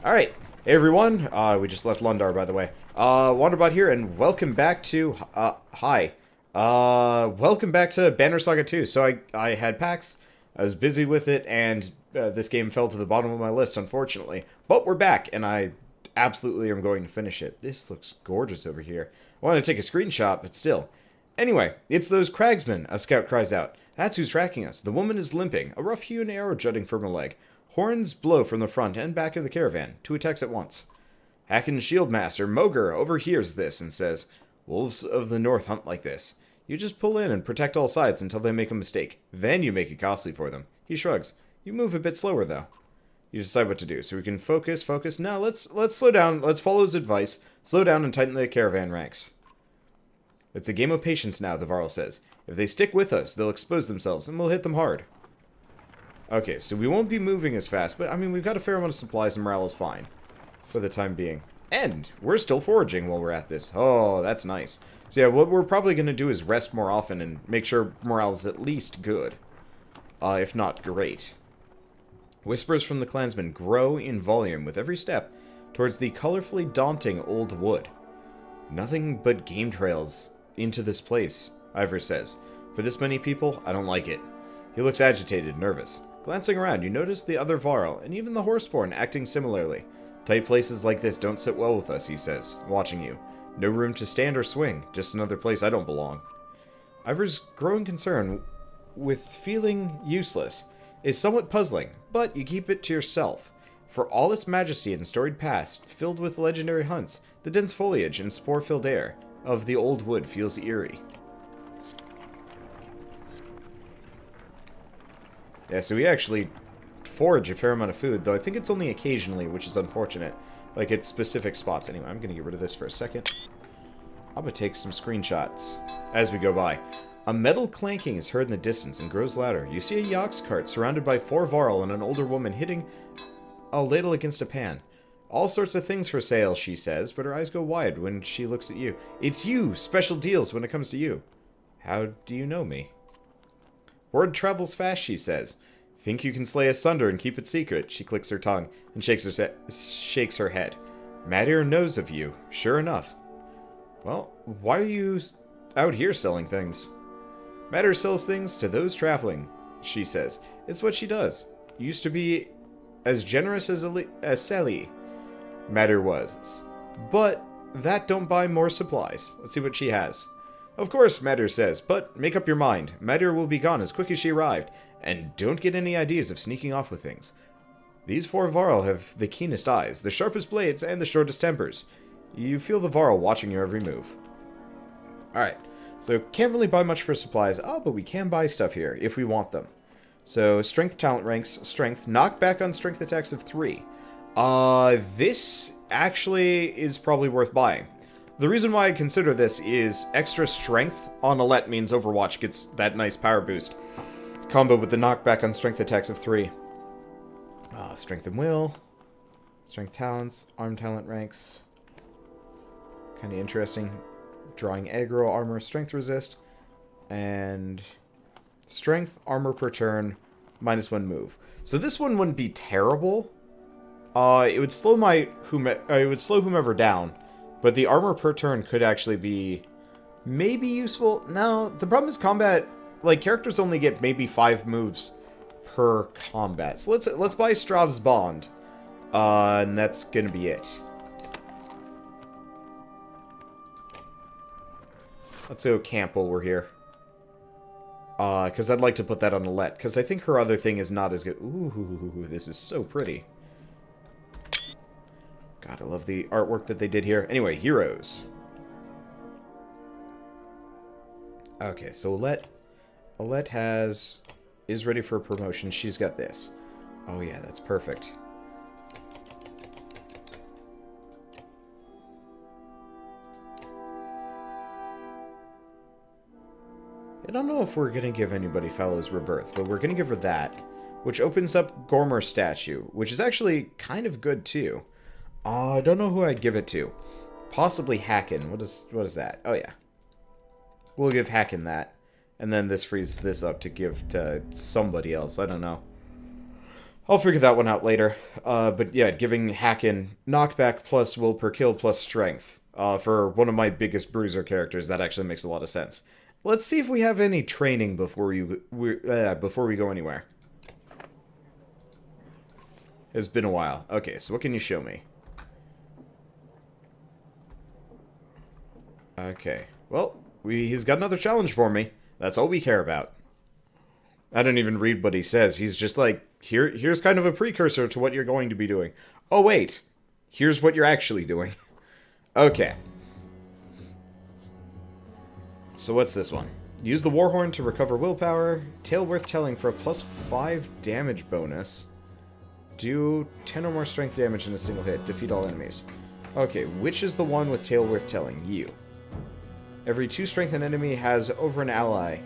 Alright, hey everyone, we just left Lundar, by the way. Wanderbot here, and welcome back to, welcome back to Banner Saga 2. So I had PAX, I was busy with it, and this game fell to the bottom of my list, unfortunately. But we're back, and I absolutely am going to finish it. This looks gorgeous over here. I wanted to take a screenshot, but still. Anyway, it's those cragsmen, a scout cries out. That's who's tracking us. The woman is limping, a rough-hewn arrow jutting from her leg. Horns blow from the front and back of the caravan. 2 attacks at once. Hakon's shieldmaster, Mogr, overhears this and says, Wolves of the North hunt like this. You just pull in and protect all sides until they make a mistake. Then you make it costly for them. He shrugs. You move a bit slower, though. You decide what to do, so we can focus. No, let's slow down. Let's follow his advice. Slow down and tighten the caravan ranks. It's a game of patience now, the Varl says. If they stick with us, they'll expose themselves, and we'll hit them hard. Okay, so we won't be moving as fast, but, I mean, we've got a fair amount of supplies and morale is fine. For the time being. And we're still foraging while we're at this. Oh, that's nice. So yeah, what we're probably going to do is rest more often and make sure morale is at least good. If not great. Whispers from the clansmen grow in volume with every step towards the colorfully daunting old wood. Nothing but game trails into this place, Ivor says. For this many people, I don't like it. He looks agitated, nervous. Glancing around, you notice the other Varl, and even the Horseborn acting similarly. Tight places like this don't sit well with us, he says, watching you. No room to stand or swing, just another place I don't belong. Ivor's growing concern with feeling useless is somewhat puzzling, but you keep it to yourself. For all its majesty and storied past, filled with legendary hunts, the dense foliage and spore-filled air of the old wood feels eerie. Yeah, so we actually forage a fair amount of food, though I think it's only occasionally, which is unfortunate. Like, at specific spots. Anyway, I'm going to get rid of this for a second. I'm going to take some screenshots as we go by. A metal clanking is heard in the distance and grows louder. You see a Yox cart surrounded by 4 Varl and an older woman hitting a ladle against a pan. All sorts of things for sale, she says, but her eyes go wide when she looks at you. It's you! Special deals when it comes to you. How do you know me? Word travels fast, she says. Think you can slay asunder and keep it secret? She clicks her tongue and shakes her head. Madir knows of you, sure enough. Well, why are you out here selling things? Madir sells things to those traveling, she says. It's what she does. Used to be as generous as Sally. Madir was. But that don't buy more supplies. Let's see what she has. Of course, Madir says, but make up your mind. Madir will be gone as quick as she arrived, and don't get any ideas of sneaking off with things. These 4 Varl have the keenest eyes, the sharpest blades, and the shortest tempers. You feel the Varl watching your every move. Alright, so can't really buy much for supplies. Oh, but we can buy stuff here, if we want them. So, strength talent ranks, strength, knockback on strength attacks of 3. This actually is probably worth buying. The reason why I consider this is extra strength on Alette means Overwatch gets that nice power boost. Combo with the knockback on strength attacks of 3. Strength and will. Strength talents. Arm talent ranks. Kind of interesting. Drawing aggro, armor, strength resist. And strength, armor per turn, -1 move. So this one wouldn't be terrible. It would slow whomever down. But the armor per turn could actually be maybe useful. No, the problem is combat, like, characters only get maybe 5 moves per combat. So let's buy Strav's Bond. And that's gonna be it. Let's go camp while we're here. Because I'd like to put that on Alette, because I think her other thing is not as good. Ooh, this is so pretty. God, I love the artwork that they did here. Anyway, heroes. Okay, so Alette is ready for a promotion. She's got this. Oh yeah, that's perfect. I don't know if we're going to give anybody Fallow's Rebirth, but we're going to give her that, which opens up Gormer's statue, which is actually kind of good too. I don't know who I'd give it to. Possibly Hakon. What is that? Oh, yeah. We'll give Hakon that. And then this frees this up to give to somebody else. I don't know. I'll figure that one out later. But yeah, giving Hacken knockback plus will per kill plus strength. For one of my biggest bruiser characters, that actually makes a lot of sense. Let's see if we have any training before we go anywhere. It's been a while. Okay, so what can you show me? Okay. Well, he's got another challenge for me. That's all we care about. I don't even read what he says. He's just like, here's kind of a precursor to what you're going to be doing. Oh, wait. Here's what you're actually doing. Okay. So what's this one? Use the Warhorn to recover willpower. Tale worth telling for a +5 damage bonus. Do 10 or more strength damage in a single hit. Defeat all enemies. Okay, which is the one with tale worth telling? You. Every 2 strength an enemy has over an ally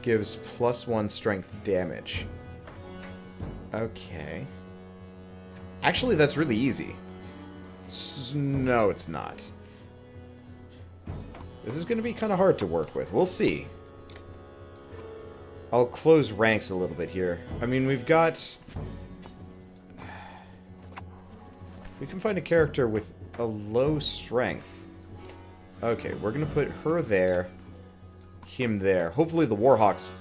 gives +1 strength damage. Okay. Actually, that's really easy. No, it's not. This is going to be kind of hard to work with. We'll see. I'll close ranks a little bit here. I mean, we've got... If we can find a character with a low strength. Okay, we're going to put her there. Him there. Hopefully the Warhawks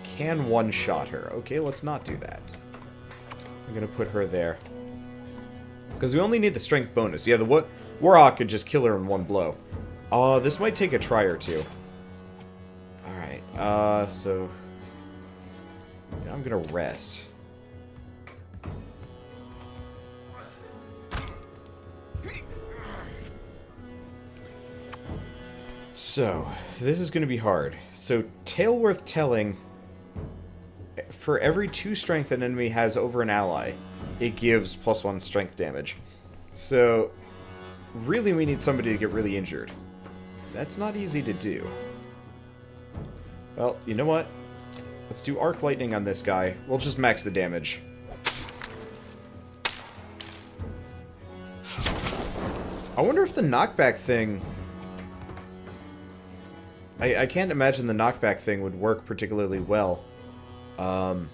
can one-shot her. Okay, let's not do that. I'm going to put her there. Because we only need the strength bonus. Yeah, the Warhawk could just kill her in one blow. This might take a try or two. Alright, so... yeah, I'm going to rest. So, this is going to be hard. So, tale worth telling... for every 2 strength an enemy has over an ally, it gives +1 strength damage. So, really we need somebody to get really injured. That's not easy to do. Well, you know what? Let's do Arc Lightning on this guy. We'll just max the damage. I wonder if the knockback thing... I can't imagine the knockback thing would work particularly well. On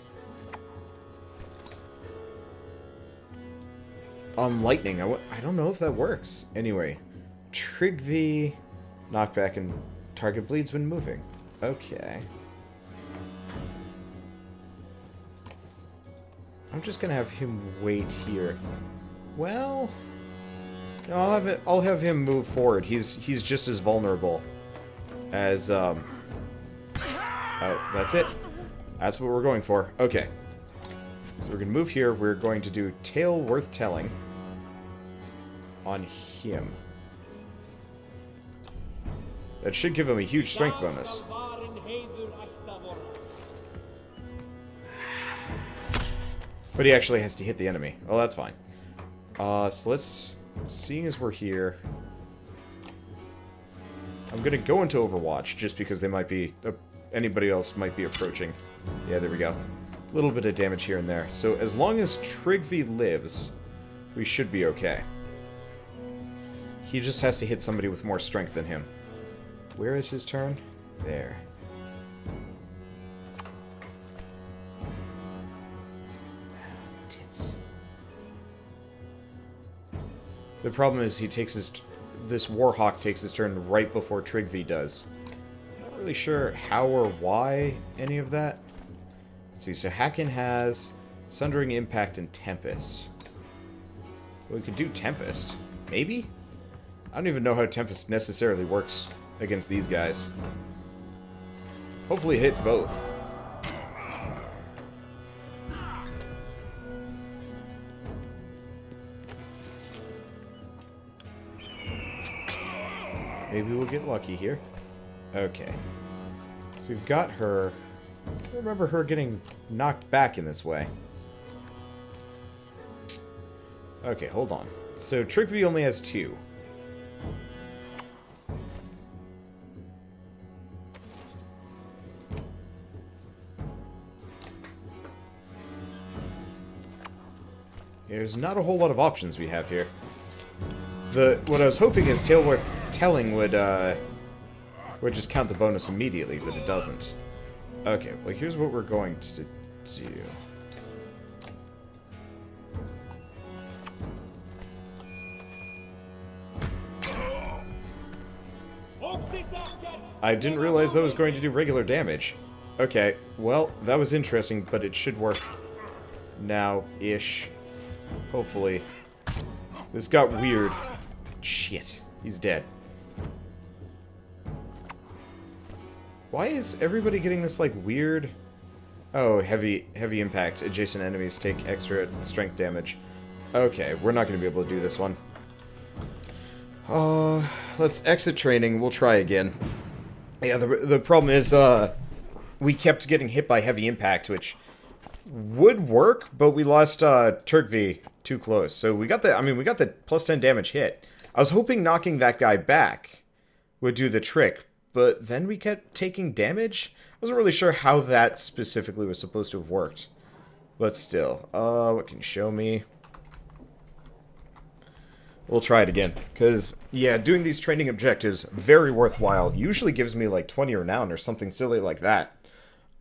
lightning, I don't know if that works. Anyway, Trig V, knockback, and target bleeds when moving. Okay. I'm just gonna have him wait here. Well, no, I'll have him move forward. He's just as vulnerable as oh, that's it. That's what we're going for. Okay. So we're going to move here. We're going to do tale worth telling on him. That should give him a huge strength bonus. But he actually has to hit the enemy. Oh, that's fine. So let's... seeing as we're here... I'm going to go into Overwatch, just because they might be... anybody else might be approaching. Yeah, there we go. A little bit of damage here and there. So as long as Trigvi lives, we should be okay. He just has to hit somebody with more strength than him. Where is his turn? There. Tits. The problem is he takes his... this Warhawk takes his turn right before Trigvi does. Not really sure how or why any of that. Let's see, so Hacken has Sundering Impact and Tempest. Well, we could do Tempest. Maybe? I don't even know how Tempest necessarily works against these guys. Hopefully it hits both. Maybe we'll get lucky here. Okay. So we've got her... I remember her getting knocked back in this way. Okay, hold on. So Trigvi only has 2. There's not a whole lot of options we have here. What I was hoping is tale worth telling would just count the bonus immediately, but it doesn't. Okay, well, here's what we're going to do. I didn't realize that was going to do regular damage. Okay, well, that was interesting, but it should work now-ish. Hopefully. This got weird. Shit, he's dead. Why is everybody getting this, like, weird... Oh, heavy impact. Adjacent enemies take extra strength damage. Okay, we're not going to be able to do this one. Let's exit training. We'll try again. Yeah, the problem is, we kept getting hit by heavy impact, which would work, but we lost, Turkvi too close. So we got the plus 10 damage hit. I was hoping knocking that guy back would do the trick, but then we kept taking damage? I wasn't really sure how that specifically was supposed to have worked. But still, what can you show me? We'll try it again, because, yeah, doing these training objectives, very worthwhile. Usually gives me, like, 20 renown or something silly like that.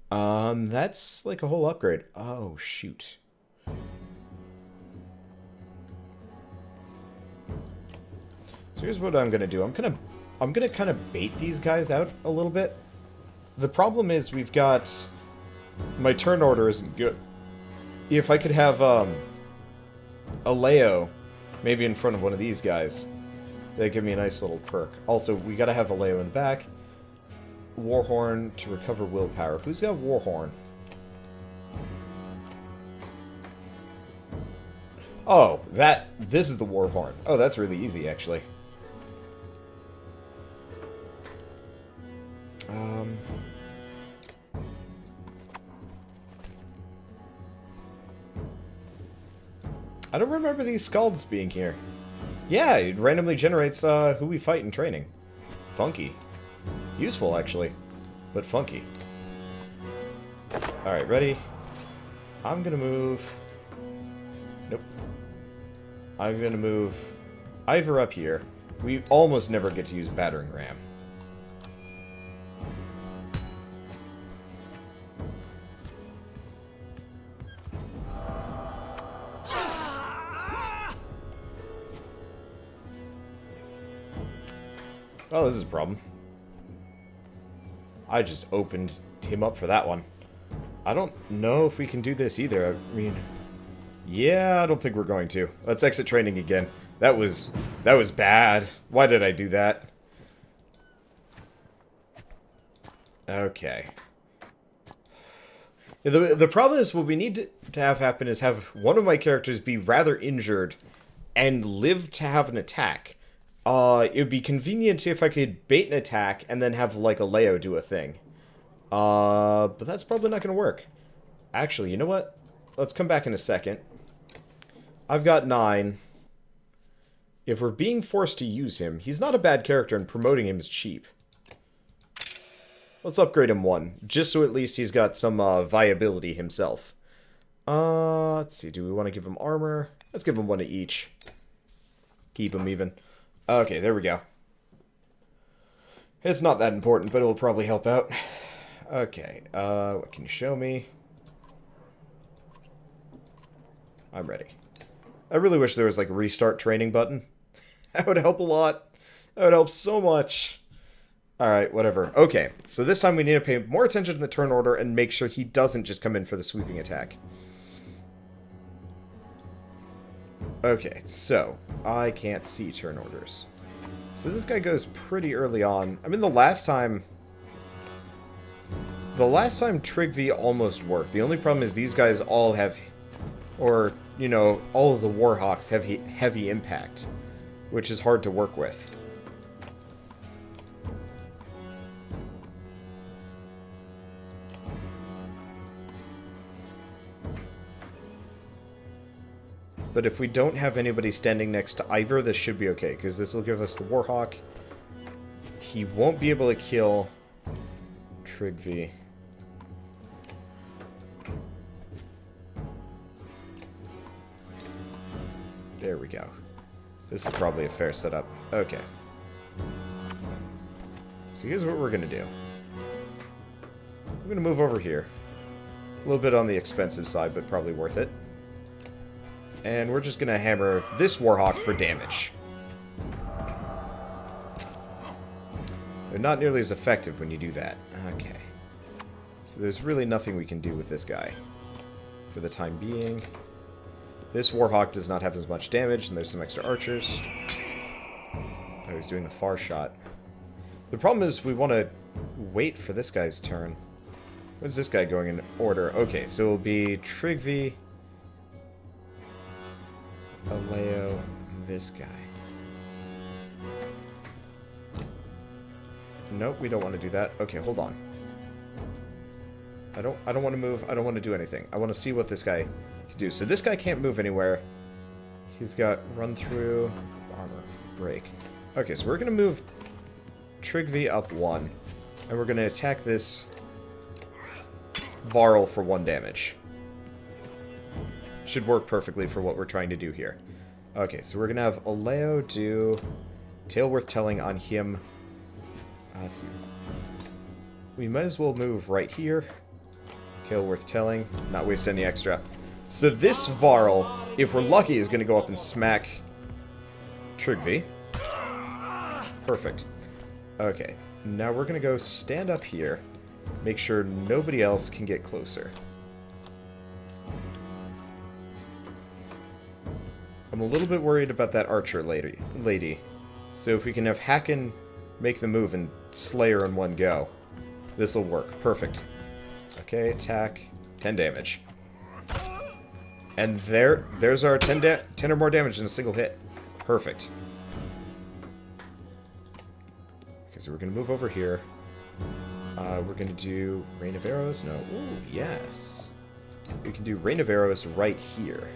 That's, like, a whole upgrade. Oh, shoot. So here's what I'm gonna do. I'm gonna kind of bait these guys out a little bit. The problem is we've got... My turn order isn't good. If I could have, a Leo... maybe in front of one of these guys. That'd give me a nice little perk. Also, we gotta have a Leo in the back. Warhorn to recover willpower. Who's got Warhorn? Oh, this is the Warhorn. Oh, that's really easy, actually. I don't remember these Scalds being here. Yeah, it randomly generates who we fight in training. Funky. Useful, actually. But funky. Alright, ready? I'm gonna move... Nope. I'm gonna move Ivor up here. We almost never get to use Battering Ram. Oh, this is a problem. I just opened him up for that one. I don't know if we can do this either. I mean... Yeah, I don't think we're going to. Let's exit training again. That was bad. Why did I do that? Okay. The problem is what we need to have happen is have one of my characters be rather injured and live to have an attack. It would be convenient if I could bait an attack and then have, like, a Leo do a thing. But that's probably not going to work. Actually, you know what? Let's come back in a second. I've got 9. If we're being forced to use him, he's not a bad character and promoting him is cheap. Let's upgrade him 1, just so at least he's got some viability himself. Let's see, do we want to give him armor? Let's give him 1 to each. Keep him even. Okay, there we go. It's not that important, but it'll probably help out. Okay, what can you show me? I'm ready. I really wish there was, like, a restart training button. That would help a lot. That would help so much. Alright, whatever. Okay, so this time we need to pay more attention to the turn order and make sure he doesn't just come in for the sweeping attack. Okay, so, I can't see turn orders. So this guy goes pretty early on. I mean, the last time Trigvi almost worked. The only problem is these guys all have, or, you know, all of the Warhawks have heavy impact, which is hard to work with. But if we don't have anybody standing next to Ivor, this should be okay, because this will give us the Warhawk. He won't be able to kill Trigvi. There we go. This is probably a fair setup. Okay. So here's what we're going to do. I'm going to move over here. A little bit on the expensive side, but probably worth it. And we're just going to hammer this Warhawk for damage. They're not nearly as effective when you do that. Okay. So there's really nothing we can do with this guy for the time being. This Warhawk does not have as much damage, and there's some extra archers. Oh, he's doing the far shot. The problem is we want to wait for this guy's turn. What's this guy going in order? Okay, so it'll be Trigvi, Aleo, and this guy. Nope, we don't want to do that. Okay, hold on. I don't want to move. I don't want to do anything. I want to see what this guy can do. So this guy can't move anywhere. He's got run through, armor, break. Okay, so we're going to move Trigvi up 1. And we're going to attack this Varl for 1 damage. Should work perfectly for what we're trying to do here. Okay, so we're going to have Aleo do Tale Worth Telling on him. Let's see. We might as well move right here. Tale Worth Telling. Not waste any extra. So this Varl, if we're lucky, is going to go up and smack Trigvi. Perfect. Okay. Now we're going to go stand up here. Make sure nobody else can get closer. I'm a little bit worried about that archer lady. So if we can have Hacken make the move and slay her in one go, this will work. Perfect. Okay, attack. 10 damage. And there's our 10 or more damage in a single hit. Perfect. Okay, so we're going to move over here. We're going to do Rain of Arrows. No. Ooh, yes. We can do Rain of Arrows right here.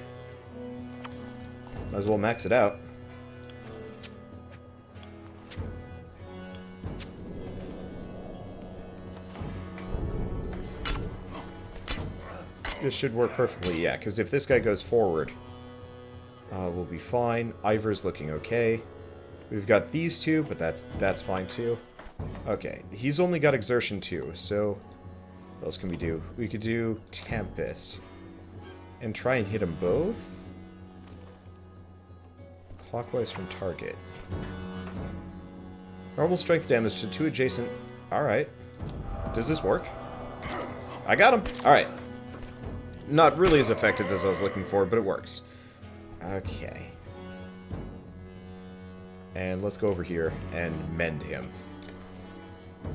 Might as well max it out. This should work perfectly, yeah, because if this guy goes forward, we'll be fine. Ivor's looking okay. We've got these two, but that's fine too. Okay, he's only got Exertion 2, so what else can we do? We could do Tempest and try and hit them both. Clockwise from target. Normal strength damage to 2 adjacent. Alright. Does this work? I got him! Alright. Not really as effective as I was looking for, but it works. Okay. And let's go over here and mend him.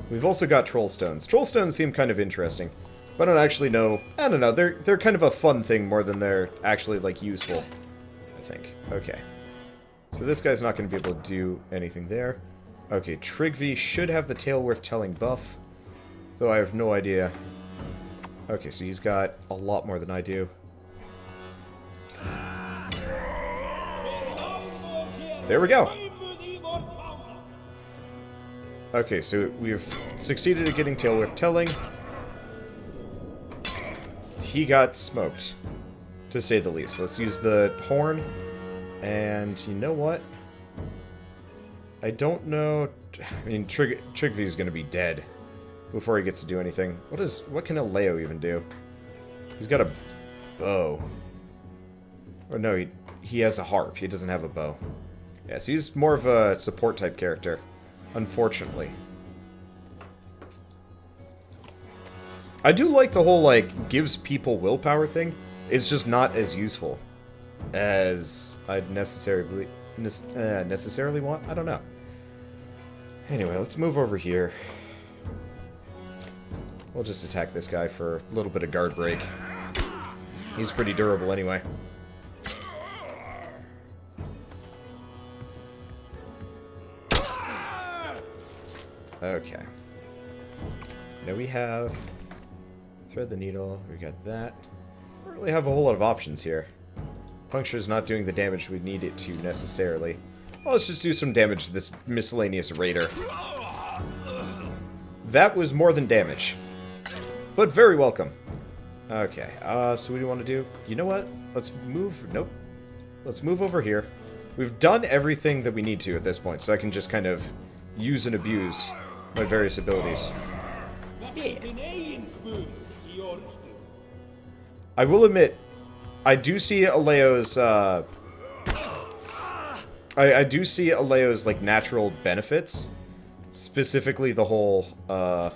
We've also got Troll Stones. Troll Stones seem kind of interesting, but I don't actually know. I don't know. They're kind of a fun thing more than they're actually, like, useful, I think. Okay. So this guy's not going to be able to do anything there. Okay, Trigvi should have the Tale Worth Telling buff, though I have no idea. Okay, so he's got a lot more than I do. There we go. Okay, so we've succeeded at getting Tale Worth Telling. He got smoked, to say the least. Let's use the horn. And you know what? I don't know. I mean, Trigvi's going to be dead before he gets to do anything. What can Aleo even do? He's got a bow. Or no, he has a harp. He doesn't have a bow. Yeah, so he's more of a support type character, unfortunately. I do like the whole, like, gives people willpower thing. It's just not as useful as I'd necessarily want. I don't know. Anyway, let's move over here. We'll just attack this guy for a little bit of guard break. He's pretty durable anyway. Okay. Now we have Thread the Needle. We got that. We don't really have a whole lot of options here. Puncture's not doing the damage we need it to necessarily. Well, let's just do some damage to this miscellaneous raider. That was more than damage. But very welcome. Okay, so what do you want to do? You know what? Let's move... Nope. Let's move over here. We've done everything that we need to at this point, so I can just kind of use and abuse my various abilities. Yeah. I will admit, I do see Aleo's, I do see Aleo's, like, natural benefits. Specifically the whole, the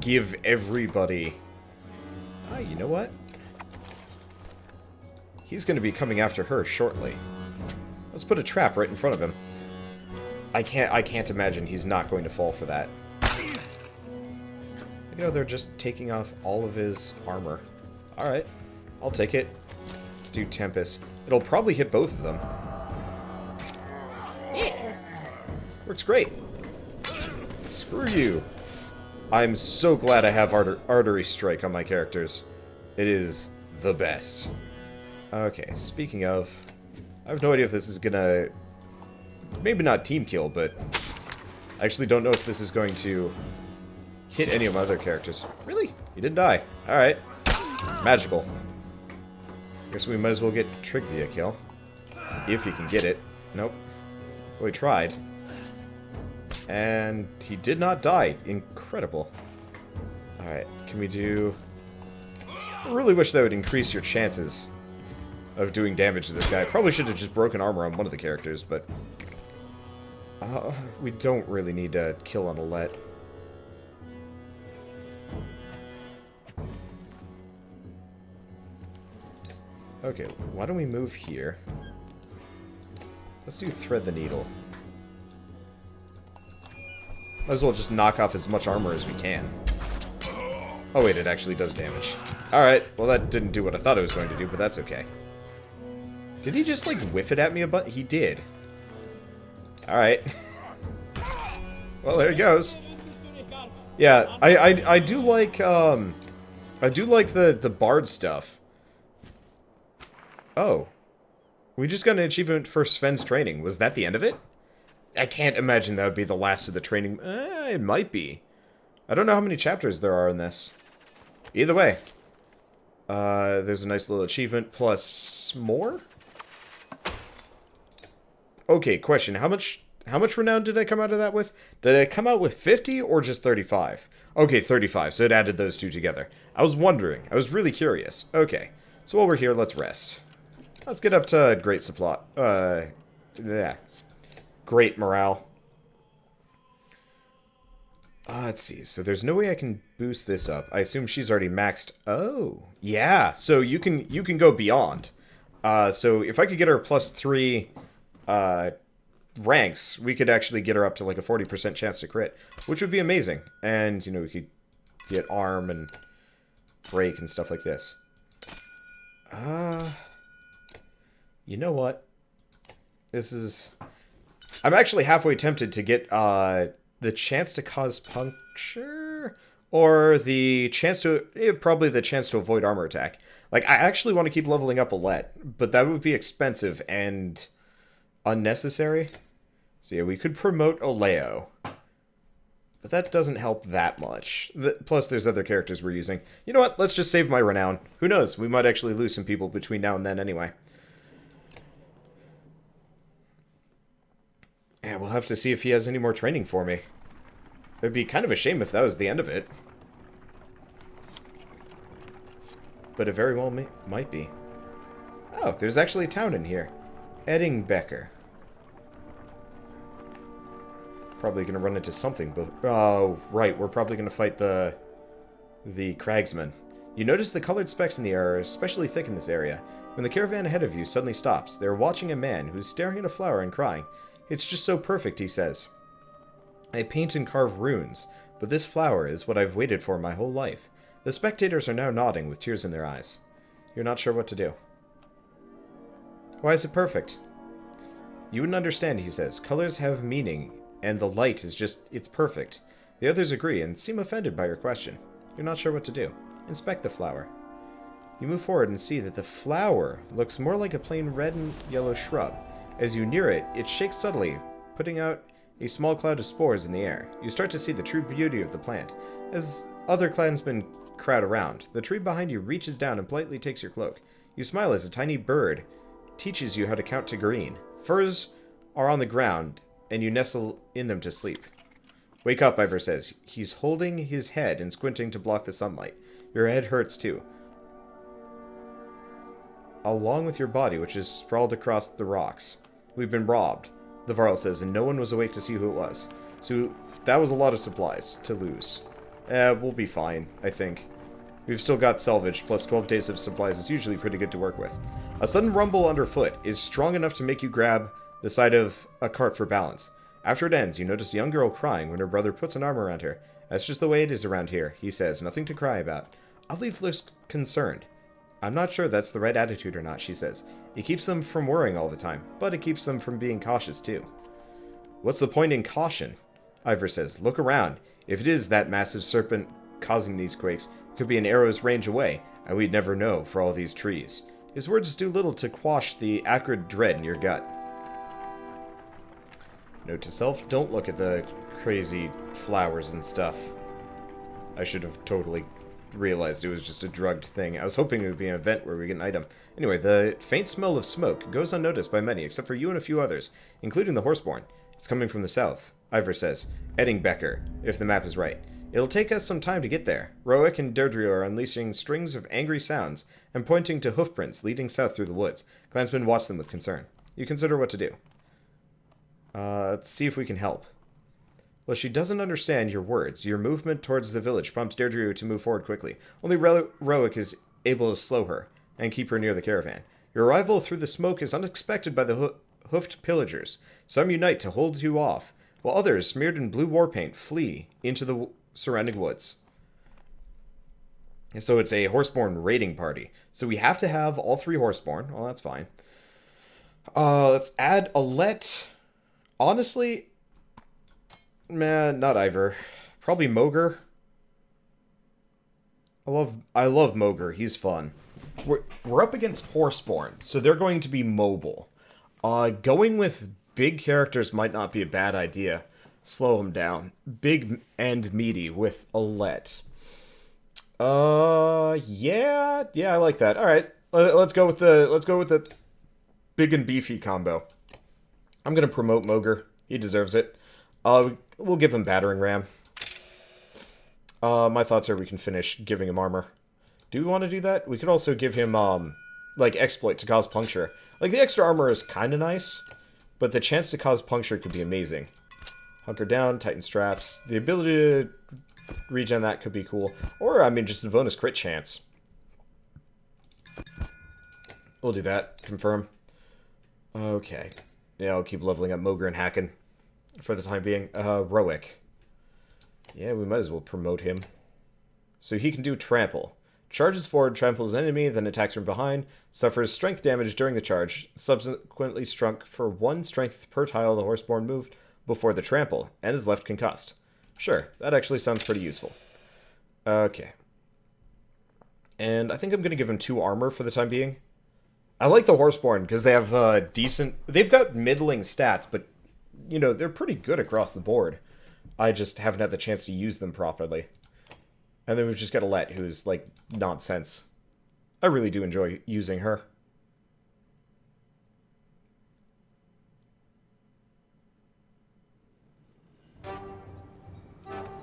give everybody... Ah, you know what? He's going to be coming after her shortly. Let's put a trap right in front of him. I can't imagine he's not going to fall for that. You know, they're just taking off all of his armor. Alright, I'll take it. Let's do Tempest. It'll probably hit both of them. Yeah. Works great. Screw you. I'm so glad I have Artery Strike on my characters. It is the best. Okay, speaking of... I have no idea if this is gonna... Maybe not team kill, but... I actually don't know if this is going to hit any of my other characters. Really? He didn't die. Alright. Magical. Guess we might as well get Trig via kill. If he can get it. Nope. Well, he tried. And he did not die. Incredible. Alright, can we do... I really wish that would increase your chances of doing damage to this guy. Probably should have just broken armor on one of the characters, but... we don't really need to kill on Alette. Okay, why don't we move here? Let's do Thread the Needle. Might as well just knock off as much armor as we can. Oh wait, it actually does damage. Alright, well that didn't do what I thought it was going to do, but that's okay. Did he just, like, whiff it at me a bunch? He did. Alright. Well, there he goes. Yeah, I do like, the bard stuff. Oh. We just got an achievement for Sven's training. Was that the end of it? I can't imagine that would be the last of the training. It might be. I don't know how many chapters there are in this. Either way. There's a nice little achievement plus more? Okay, question. How much renown did I come out of that with? Did I come out with 50 or just 35? Okay, 35. So it added those two together. I was wondering. I was really curious. Okay. So while we're here, let's rest. Let's get up to great supply. Yeah. Great morale. Let's see. So there's no way I can boost this up. I assume she's already maxed. Oh, yeah. So you can go beyond. So if I could get her +3 ranks, we could actually get her up to like a 40% chance to crit, which would be amazing. And, you know, we could get arm and break and stuff like this. You know what? This is... I'm actually halfway tempted to get the chance to cause puncture, or the chance to... probably the chance to avoid armor attack. Like, I actually want to keep leveling up Alette, but that would be expensive and unnecessary. So yeah, we could promote Aleo. But that doesn't help that much. Plus, there's other characters we're using. You know what? Let's just save my renown. Who knows? We might actually lose some people between now and then anyway. Yeah, we'll have to see if he has any more training for me. It'd be kind of a shame if that was the end of it. But it very well might be. Oh, there's actually a town in here. Eddingbecker. Probably going to run into something, but... Oh, right, we're probably going to fight the cragsmen. You notice the colored specks in the air are especially thick in this area. When the caravan ahead of you suddenly stops, they're watching a man who's staring at a flower and crying. It's just so perfect, he says. I paint and carve runes, but this flower is what I've waited for my whole life. The spectators are now nodding with tears in their eyes. You're not sure what to do. Why is it perfect? You wouldn't understand, he says. Colors have meaning, and the light is just... it's perfect. The others agree and seem offended by your question. You're not sure what to do. Inspect the flower. You move forward and see that the flower looks more like a plain red and yellow shrub. As you near it, it shakes subtly, putting out a small cloud of spores in the air. You start to see the true beauty of the plant. As other clansmen crowd around, the tree behind you reaches down and politely takes your cloak. You smile as a tiny bird teaches you how to count to green. Furs are on the ground, and you nestle in them to sleep. Wake up, Ivor says. He's holding his head and squinting to block the sunlight. Your head hurts too. Along with your body, which is sprawled across the rocks. We've been robbed, the Varl says, and no one was awake to see who it was. So that was a lot of supplies to lose. We'll be fine, I think. We've still got salvage, plus 12 days of supplies is usually pretty good to work with. A sudden rumble underfoot is strong enough to make you grab the side of a cart for balance. After it ends, you notice a young girl crying when her brother puts an arm around her. That's just the way it is around here, he says, nothing to cry about. Olive looks concerned. I'm not sure that's the right attitude or not, she says. It keeps them from worrying all the time, but it keeps them from being cautious too. What's the point in caution? Ivor says, look around. If it is that massive serpent causing these quakes, it could be an arrow's range away, and we'd never know for all these trees. His words do little to quash the acrid dread in your gut. Note to self, don't look at the crazy flowers and stuff. I should have totally realized it was just a drugged thing. I was hoping it would be an event where we get an item. Anyway, the faint smell of smoke goes unnoticed by many, except for you and a few others, including the horseborn. It's coming from the south, Ivor says. Eddingbecker, if the map is right. It'll take us some time to get there. Roic and Deirdre are unleashing strings of angry sounds and pointing to hoofprints leading south through the woods. Clansmen watch them with concern. You consider what to do. Let's see if we can help. Well, she doesn't understand your words. Your movement towards the village prompts Deirdre to move forward quickly. Only Roic is able to slow her and keep her near the caravan. Your arrival through the smoke is unexpected by the hoofed pillagers. Some unite to hold you off, while others, smeared in blue war paint, flee into the surrounding woods. So it's a horseborn raiding party. So we have to have all three horseborn. Well, that's fine. Let's add Alette. Honestly, man, not Ivor. Probably Moger. I love Moger. He's fun. We're up against horseborn, so they're going to be mobile. Going with big characters might not be a bad idea. Slow them down. Big and meaty with Alette. Yeah, I like that. All right, let's go with the big and beefy combo. I'm gonna promote Moger. He deserves it. We'll give him battering ram. My thoughts are we can finish giving him armor. Do we want to do that? We could also give him like exploit to cause puncture. Like the extra armor is kind of nice, but the chance to cause puncture could be amazing. Hunker down, tighten straps. The ability to regen that could be cool. Or, I mean, just a bonus crit chance. We'll do that. Confirm. Okay. Yeah, I'll keep leveling up Moger and Hacken for the time being. Roic. Yeah, we might as well promote him. So he can do trample. Charges forward, tramples an enemy, then attacks from behind. Suffers strength damage during the charge. Subsequently struck for 1 strength per tile the horseborn moved before the trample, and is left concussed. Sure, that actually sounds pretty useful. Okay. And I think I'm going to give him 2 armor for the time being. I like the horseborn because they have decent... They've got middling stats, but, you know, they're pretty good across the board. I just haven't had the chance to use them properly. And then we've just got Alette, who's, like, nonsense. I really do enjoy using her.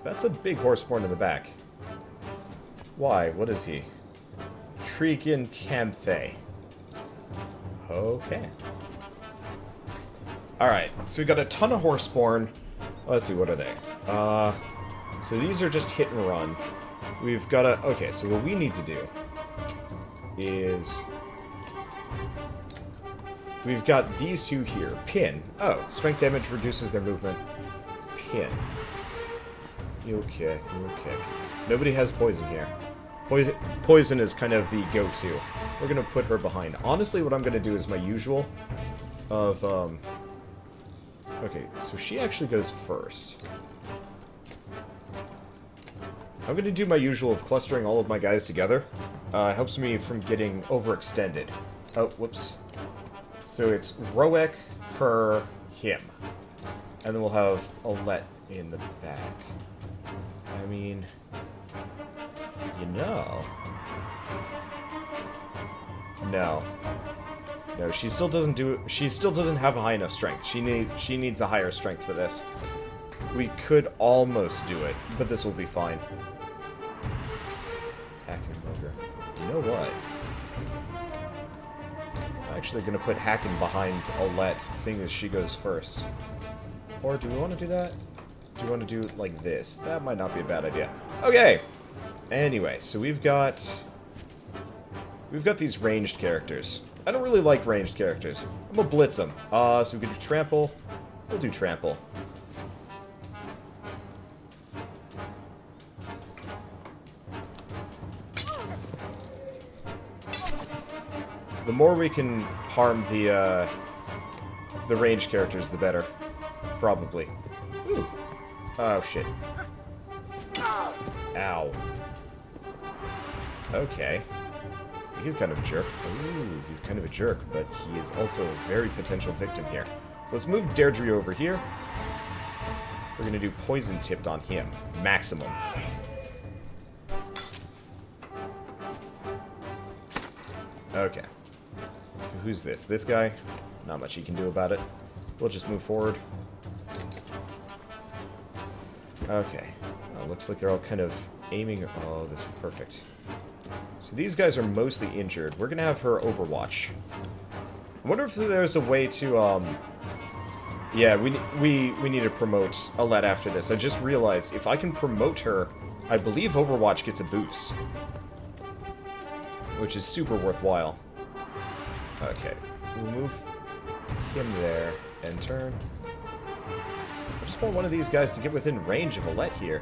That's a big horseborn in the back. Why? What is he? Shriekin Canthe. Okay. Alright, so we got a ton of horseborn. Let's see, what are they? So these are just hit and run. We've got a... Okay, so what we need to do is... We've got these two here. Pin. Oh, strength damage reduces their movement. Pin. You'll kick, you'll kick. Nobody has poison here. Poison is kind of the go-to. We're gonna put her behind. Honestly, what I'm gonna do is my usual of, Okay, so she actually goes first. I'm gonna do my usual of clustering all of my guys together. Helps me from getting overextended. Oh, whoops. So it's Roic, her, him. And then we'll have Alette in the back. I mean, you know. No. No, she still doesn't do. She still doesn't have a high enough strength. She needs a higher strength for this. We could almost do it, but this will be fine. Hacken. know what? I'm actually going to put Hacken behind Alette, seeing as she goes first. Or do we want to do that? Do we want to do it like this? That might not be a bad idea. Okay! Anyway, so we've got these ranged characters. I don't really like ranged characters. I'm gonna blitz them. So we can do trample. We'll do trample. The more we can harm the ranged characters, the better. Probably. Ooh. Oh, shit. Ow. Okay. He's kind of a jerk. Ooh, he's kind of a jerk, but he is also a very potential victim here. So let's move Deirdre over here. We're going to do poison tipped on him. Maximum. Okay. So who's this? This guy? Not much he can do about it. We'll just move forward. Okay. Looks like they're all kind of aiming... Oh, this is perfect. So these guys are mostly injured. We're going to have her overwatch. I wonder if there's a way to, Yeah, we need to promote Alette after this. I just realized if I can promote her, I believe Overwatch gets a boost. Which is super worthwhile. Okay. We'll move him there and turn. I just want one of these guys to get within range of Alette here.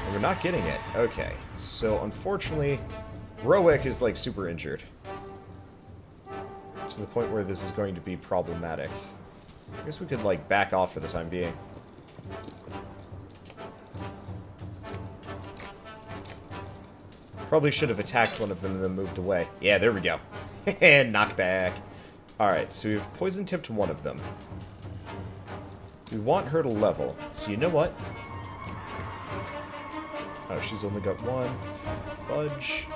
And we're not getting it. Okay. So, unfortunately, Rowick is, like, super injured. To the point where this is going to be problematic. I guess we could, like, back off for the time being. Probably should have attacked one of them and then moved away. Yeah, there we go. Knockback. Alright, so we've poison-tipped one of them. We want her to level. So you know what? Oh, she's only got one. Fudge.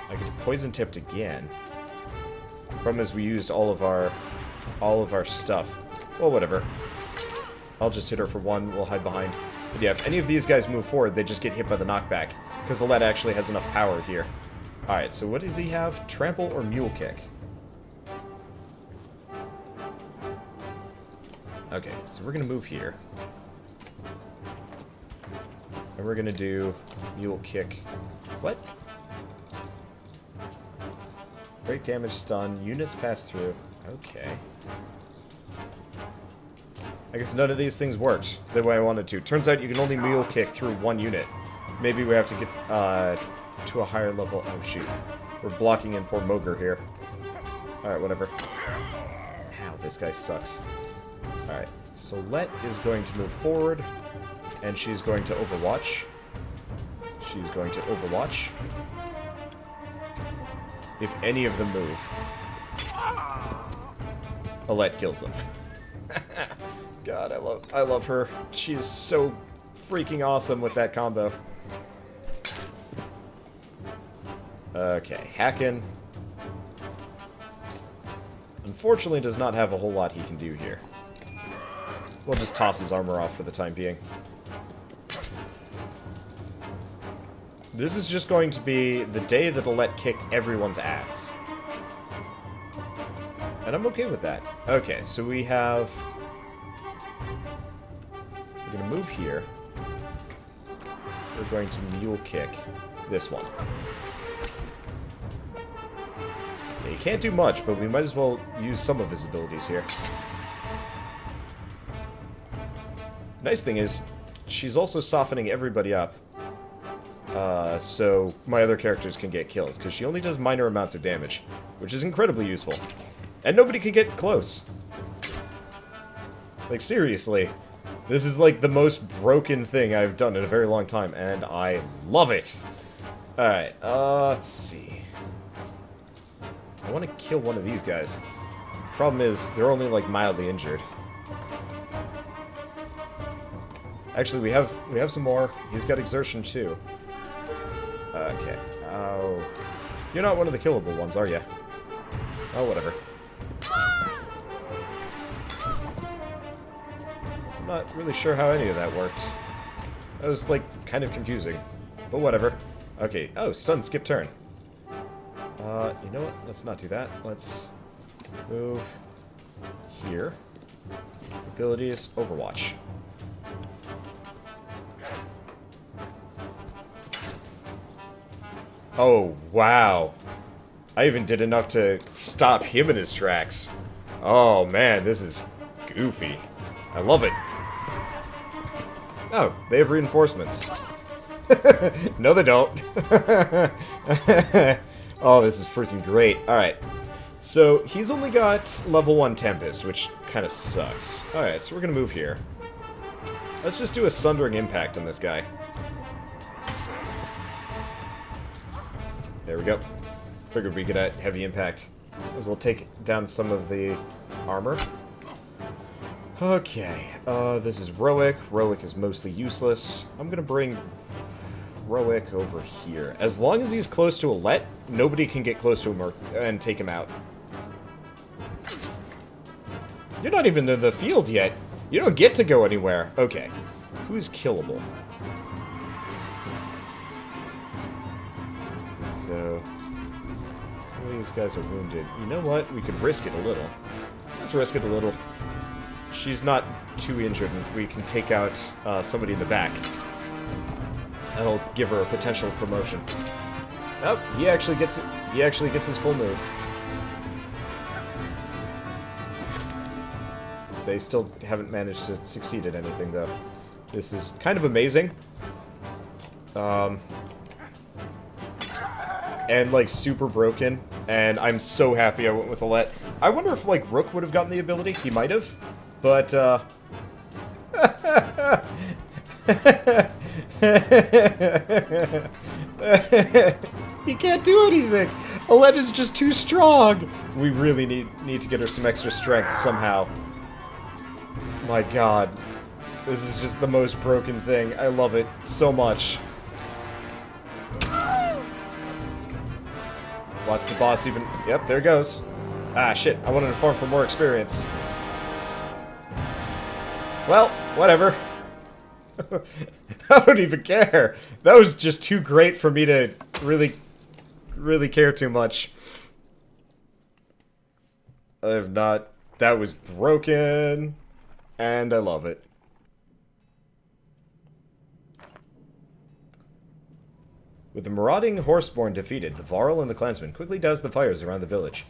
I get poison-tipped again. Problem is we used all of our stuff. Well, whatever. I'll just hit her for one. We'll hide behind. But yeah, if any of these guys move forward, they just get hit by the knockback. Because Alette actually has enough power here. Alright, so what does he have? Trample or Mule Kick? Okay, so we're going to move here. And we're going to do Mule Kick. What? Break damage, stun, units pass through. Okay. I guess none of these things worked the way I wanted to. Turns out you can only Mule Kick through one unit. Maybe we have to get to a higher level. Oh, shoot. We're blocking in poor Mogre here. Alright, whatever. Ow, this guy sucks. Alright, so Alette is going to move forward, and she's going to Overwatch. She's going to Overwatch. If any of them move, Alette kills them. God, I love her. She is so freaking awesome with that combo. Okay, Hacken. Unfortunately, does not have a whole lot he can do here. We'll just toss his armor off for the time being. This is just going to be the day that Alette kicked everyone's ass. And I'm okay with that. Okay, so we have... We're going to move here. We're going to Mule Kick this one. Yeah, you can't do much, but we might as well use some of his abilities here. Nice thing is, she's also softening everybody up. So my other characters can get kills, because she only does minor amounts of damage, which is incredibly useful. And nobody can get close. Like, seriously. This is, like, the most broken thing I've done in a very long time, and I love it! Alright, let's see. I want to kill one of these guys. Problem is, they're only, like, mildly injured. Actually, we have some more. He's got exertion, too. Okay. Oh. You're not one of the killable ones, are you? Oh, whatever. I'm not really sure how any of that worked. That was, like, kind of confusing. But whatever. Okay. Oh, stun, skip turn. You know what? Let's not do that. Let's move here. Abilities, Overwatch. Oh, wow. I even did enough to stop him in his tracks. Oh, man, this is goofy. I love it. Oh, they have reinforcements. No, they don't. Oh, this is freaking great. Alright. So, he's only got level 1 Tempest, which kind of sucks. Alright, so we're going to move here. Let's just do a Sundering Impact on this guy. There we go. Figured we get a heavy impact. Might as well take down some of the armor. Okay, this is Roic. Roic is mostly useless. I'm gonna bring Roic over here. As long as he's close to Alette, nobody can get close to him and take him out. You're not even in the field yet. You don't get to go anywhere. Okay. Who's killable? So, some of these guys are wounded. You know what? We could risk it a little. Let's risk it a little. She's not too injured, and if we can take out somebody in the back, that'll give her a potential promotion. Oh, he actually gets it. He actually gets his full move. They still haven't managed to succeed at anything, though. This is kind of amazing. And, like, super broken. And I'm so happy I went with Alette. I wonder if, like, Rook would have gotten the ability. He might have. But, he can't do anything! Alette is just too strong! We really need to get her some extra strength somehow. My god. This is just the most broken thing. I love it so much. Watch the boss even... Yep, there it goes. Ah, shit. I wanted to farm for more experience. Well, whatever. I don't even care. That was just too great for me to really care too much. I have not... That was broken. And I love it. With the marauding Horseborn defeated, the Varl and the clansmen quickly doused the fires around the village.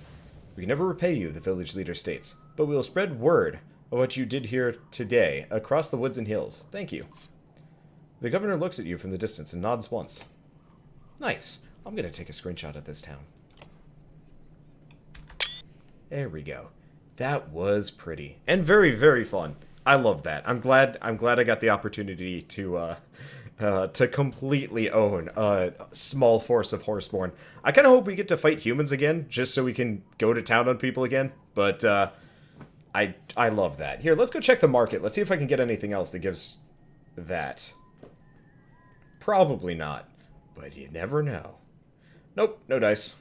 We can never repay you, the village leader states, but we will spread word of what you did here today across the woods and hills. Thank you. The governor looks at you from the distance and nods once. Nice. I'm going to take a screenshot of this town. There we go. That was pretty. And very, very fun. I love that. I'm glad I got the opportunity to completely own a small force of Horseborn. I kind of hope we get to fight humans again, just so we can go to town on people again. But I love that. Here, let's go check the market. Let's see if I can get anything else that gives that. Probably not, but you never know. Nope, no dice.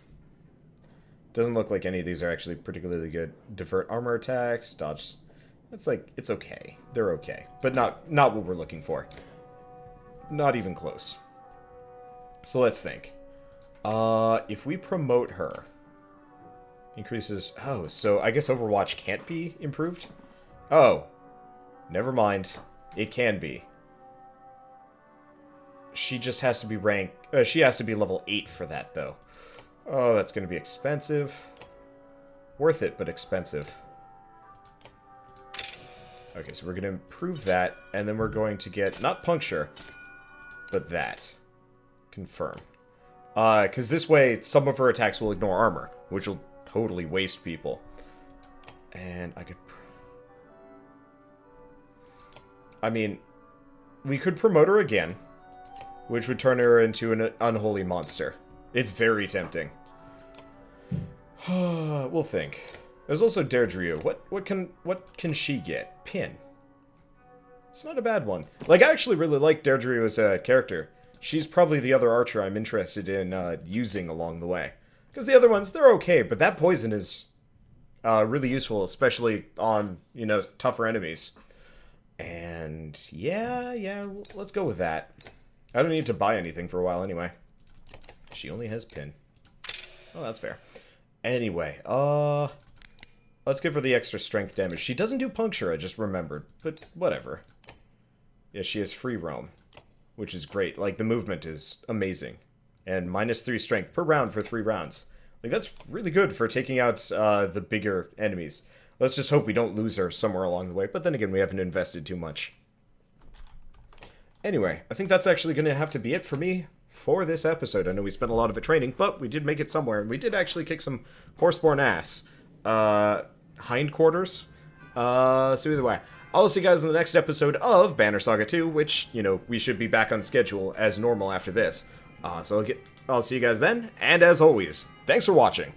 Doesn't look like any of these are actually particularly good. Divert armor attacks, dodge. It's like, it's okay. They're okay, but not what we're looking for. Not even close. So let's think. If we promote her, increases... Oh, so I guess Overwatch can't be improved? Oh. Never mind. It can be. She just has to be rank... she has to be level 8 for that, though. Oh, that's going to be expensive. Worth it, but expensive. Okay, so we're going to improve that, and then we're going to get, not puncture, but that. Confirm. Because this way, some of her attacks will ignore armor, which will totally waste people. And I could... I mean, we could promote her again, which would turn her into an unholy monster. It's very tempting. We'll think. There's also Deirdre. What can she get? Pin. It's not a bad one. Like, I actually really like Deirdre as a character. She's probably the other archer I'm interested in using along the way. Because the other ones, they're okay, but that poison is really useful, especially on, you know, tougher enemies. And yeah, let's go with that. I don't need to buy anything for a while anyway. She only has pin. Oh, that's fair. Anyway, let's give her the extra strength damage. She doesn't do puncture, I just remembered. But whatever. Yeah, she has free roam, which is great. Like, the movement is amazing. And -3 strength per round for 3 rounds. Like, that's really good for taking out the bigger enemies. Let's just hope we don't lose her somewhere along the way. But then again, we haven't invested too much. Anyway, I think that's actually going to have to be it for me for this episode. I know we spent a lot of it training, but we did make it somewhere. And we did actually kick some horseborn ass. Hindquarters. So either way, I'll see you guys in the next episode of Banner Saga 2, which, you know, we should be back on schedule as normal after this. So I'll see you guys then, and as always, thanks for watching.